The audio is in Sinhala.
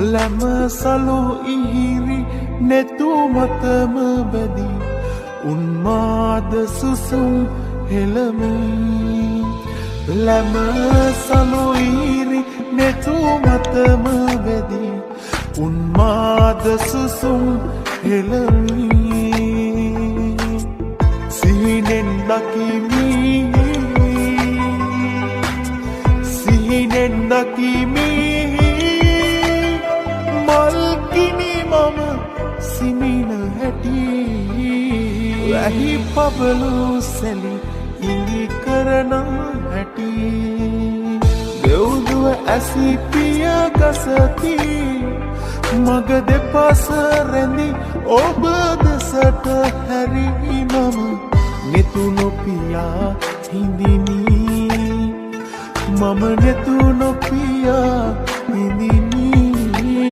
ලැම සලු ඉහිරි නෙතු මතම බැදී උන්මාද සුසුම් හෙළමි ලැම සලු ඉහිරි නෙතු මතම බැදී උන්මාද සුසුම් හෙළමි සිහිනෙන් දකිමි සිහිනෙන් දකිමි මල්කිනි මම සිමින හැටි වැහි පබලු සැලි ඉඟි කරන හැටි දෙව්දුව ඇසිපිය ගසති මග දෙපස රැඳි ඔබ දෙසට හැරි මම නෙතු නොපියා හිඳිමි මම නෙතු නොපියා හිඳිමි